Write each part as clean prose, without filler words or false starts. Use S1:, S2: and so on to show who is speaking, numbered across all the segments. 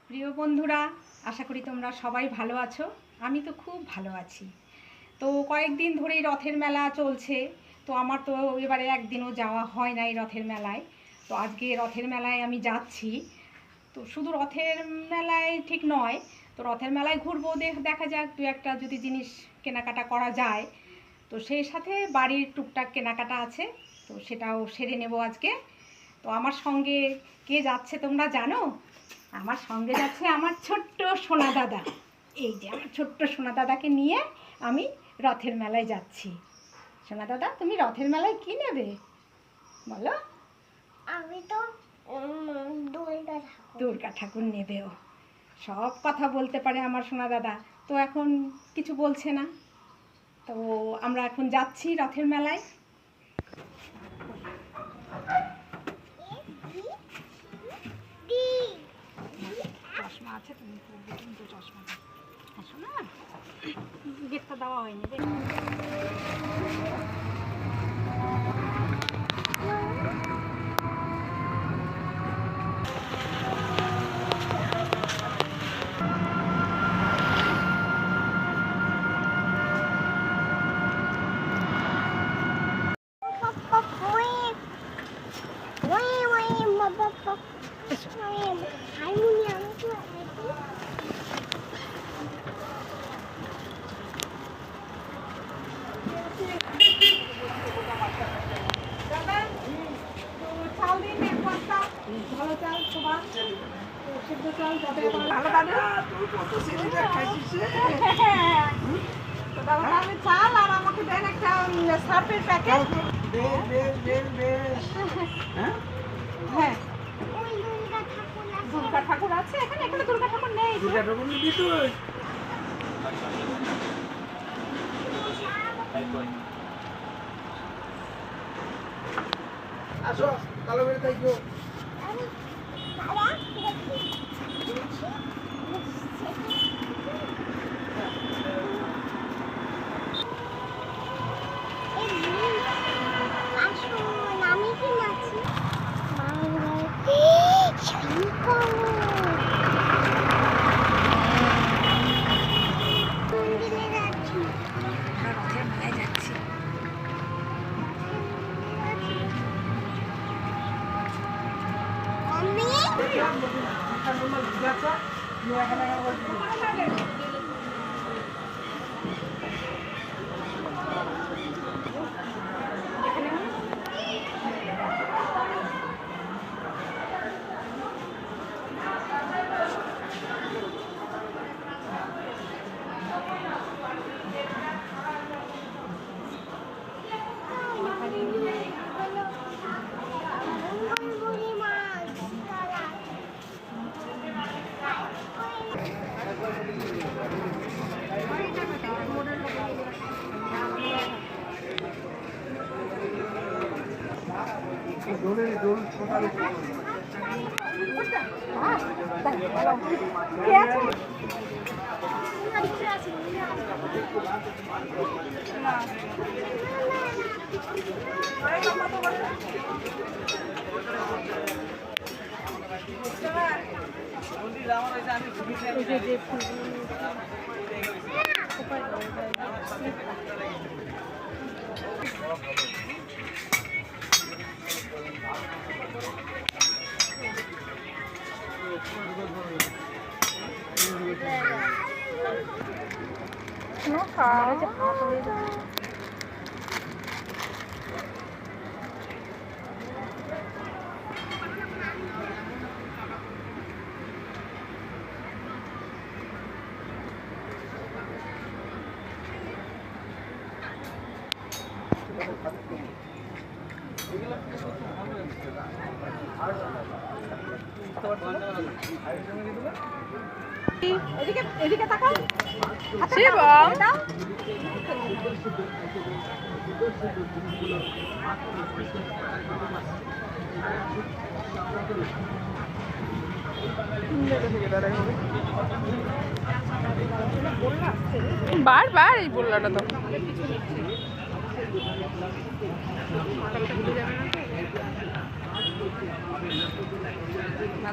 S1: প্রিয় বন্ধুরা, আশা করি তোমরা সবাই ভালো আছো। আমি তো খুব ভালো আছি। তো কয়েকদিন ধরেই রথের মেলা চলছে। তো আমার তো এবারে একদিনও যাওয়া হয় নাই রথের মেলায়। তো আজকে রথের মেলায় আমি যাচ্ছি। তো শুধু রথের মেলায় ঠিক নয়, তো রথের মেলায় ঘুরবো, দেখা যাক দু একটা যদি জিনিস কেনাকাটা করা যায়। তো সেই সাথে বাড়ির টুকটাক কেনাকাটা আছে, তো সেটাও সেরে নেব আজকে। তো আমার সঙ্গে কে যাচ্ছে তোমরা জানো? আমার সঙ্গে যাচ্ছে আমার ছোট্ট সোনা দাদা। এই যে আমার ছোট্ট সোনা দাদাকে নিয়ে আমি রথের মেলায় যাচ্ছি। সোনা দাদা, তুমি রথের মেলায় কি নেবে বলো?
S2: আমি তো
S1: দুর্গা ঠাকুর নেবেও। সব কথা বলতে পারে আমার সোনা দাদা। তো এখন কিছু বলছে না। তো আমরা এখন যাচ্ছি রথের মেলায়। চশমা আছে, তুমি তো চশমা আসো না, গেটটা দেওয়া হয়নি। ভালো চাল সবার সিদ্ধ চাল যাতে ভালো দাদা আমি চাল আর আমাকে দেন একটা সার্ফের প্যাকেট। হ্যাঁ, দুর্গা ঠাকুর আছে এখানে। এখানে দুর্গা ঠাকুর নেই। দুর্গা ঠাকুর নিবি তুই? আসো কালো বেড়ে থাকবো। এদিকে এদিকে তাকাও। শিবম বারবার এই বললাটা তো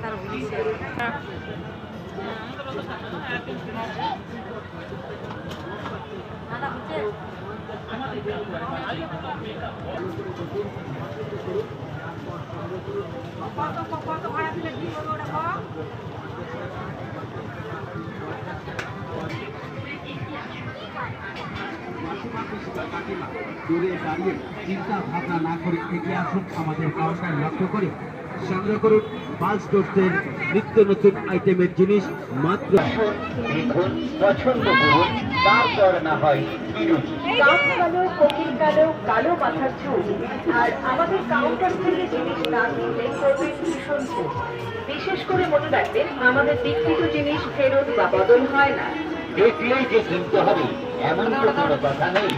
S1: মাথার কত ভাড়া দিলে দিব ওটা কম?
S3: দূরে দাঁড়িয়ে চিন্তা ভাবনা না করে এগিয়ে আসুন আমাদের কাউন্টার লক্ষ্য করে সংগ্রহ করুন পালস টোস্টের নিত্য নতুন আইটেমের জিনিস মাত্র
S4: দেখুন পছন্দ করুন তারপর না হয় কিনুন। কাক কালো, কোকিল কালো, কালো মাথার চুল আর আমাদের কাউন্টার থেকে জিনিস না কিনলে করবেন ভীষণ ভুল। বিশেষ করে মনে রাখবেন আমাদের বিক্রিত জিনিস ফেরত বা বদল হয় না। দেখলেই যে কিনতে হবে এমন তো কোনো কথা নেই।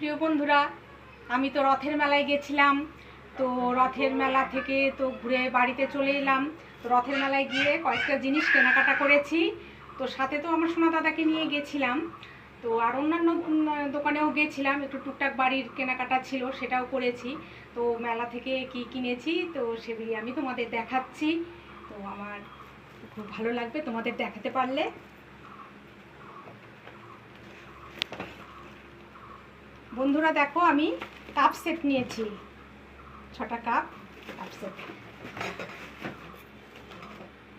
S1: প্রিয় বন্ধুরা, আমি তো রথের মেলায় গেছিলাম। তো রথের মেলা থেকে তো ঘুরে বাড়িতে চলে এলাম। তো রথের মেলায় গিয়ে কয়েকটা জিনিস কেনাকাটা করেছি। তো সাথে তো আমার সোনা দাদাকে নিয়ে গেছিলাম। তো আর অন্যান্য দোকানেও গেছিলাম, একটু টুকটাক বাড়ির কেনাকাটা ছিল, সেটাও করেছি। তো মেলা থেকে কি কিনেছি তো সেগুলি আমি তোমাদের দেখাচ্ছি। তো আমার খুব ভালো লাগবে তোমাদের দেখাতে পারলে। বন্ধুরা দেখো, আমি কাপ সেট নিয়েছি, 6টা কাপ সেট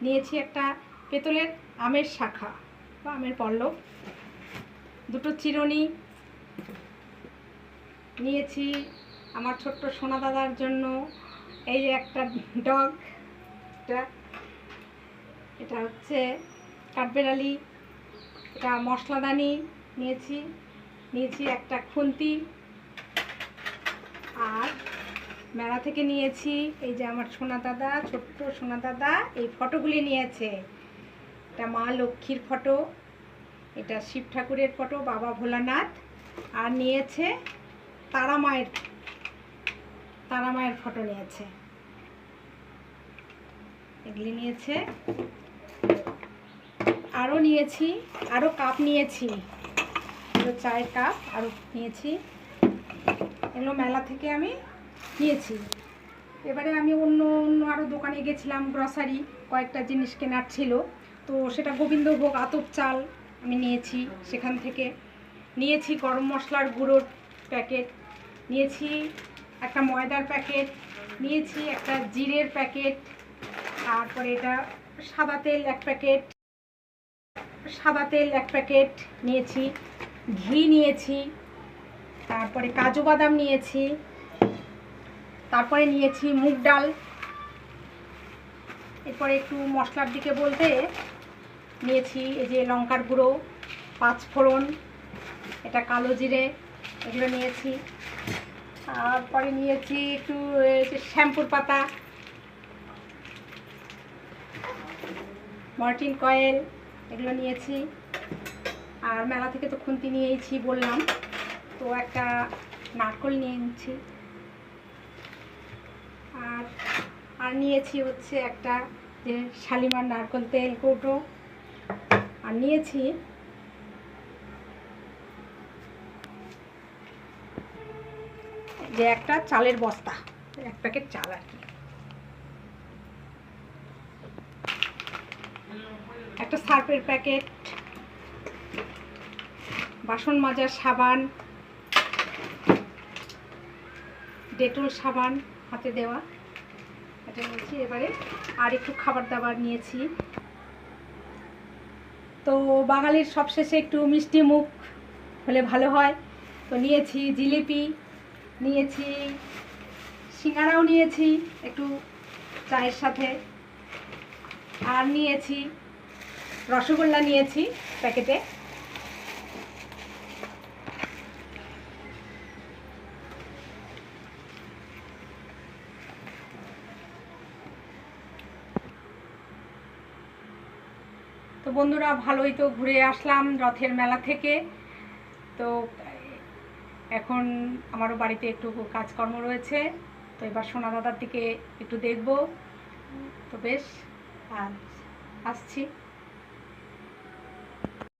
S1: নিয়েছি। একটা পেতলের আমের শাখা বা আমের পল্লব, 2টো চিরুনি নিয়েছি আমার ছোট্ট সোনা দাদার জন্য। এই যে একটা ডগ, এটা হচ্ছে কাঠবেড়ালি, এটা মশলাদানি নিয়েছি একটা খুন্তি। আর মেলা থেকে নিয়েছি এই যে আমার সোনা দাদা, ছোট্ট সোনা দাদা এই ফটোগুলি নিয়েছে। এটা মা লক্ষ্মীর ফটো, এটা শিব ঠাকুরের ফটো, বাবা ভোলানাথ। আর নিয়েছে তারা মায়ের ফটো নিয়েছে, এগুলি নিয়েছে। আরও কাপ নিয়েছি, চায়ের কাপ আরও নিয়েছি। এগুলো মেলা থেকে আমি নিয়েছি। এবারে আমি অন্য আরও দোকানে গেছিলাম, গ্রসারি কয়েকটা জিনিস কেনার ছিল। তো সেটা গোবিন্দভোগ আতপ চাল আমি নিয়েছি, সেখান থেকে নিয়েছি গরম মশলার গুঁড়োর প্যাকেট, নিয়েছি একটা ময়দার প্যাকেট, নিয়েছি একটা জিরের প্যাকেট, তারপরে এটা সাদা তেল এক প্যাকেট নিয়েছি, ঘি নিয়েছি, তারপরে কাজু বাদাম নিয়েছি, তারপরে নিয়েছি মুগ ডাল। এরপরে একটু মশলার দিকে বলতে নিয়েছি এই যে লঙ্কার গুঁড়ো, 5 ফোড়ন, এটা কালো জিরে, এগুলো নিয়েছি। তারপরে নিয়েছি একটু শ্যাম্পুর পাতা, মর্টিন কয়েল, এগুলো নিয়েছি। আর মেলা থেকে তো খুন্তি নিয়েছি বললাম, তো একটা নারকেল নিয়েছি। আর নিয়েছি হচ্ছে একটা যে শালিমার নারকেল তেল কৌটো। আর নিয়েছি যে একটা চালের বস্তা, 1 প্যাকেট চাল আর কি, একটা সার্ফের প্যাকেট, বাসন মাজার সাবান, ডেটল সাবান হাতে দেওয়া, এটা নিয়েছি। এবারে আর একটু খাবার দাবার নিয়েছি। তো বাঙালির সবশেষে একটু মিষ্টি মুখ হলে ভালো হয়, তো নিয়েছি জিলিপি, নিয়েছি সিঙ্গারাও, নিয়েছি একটু চায়ের সাথে। আর নিয়েছি রসগোল্লা, নিয়েছি প্যাকেটে। তো বন্ধুরা, ভালোই তো ঘুরে আসলাম রথের মেলা থেকে। তো এখন আমারও বাড়িতে একটু কাজকর্ম রয়েছে, তো এবার সোনা দাদার দিকে একটু দেখব। তো বেশ, আসছি।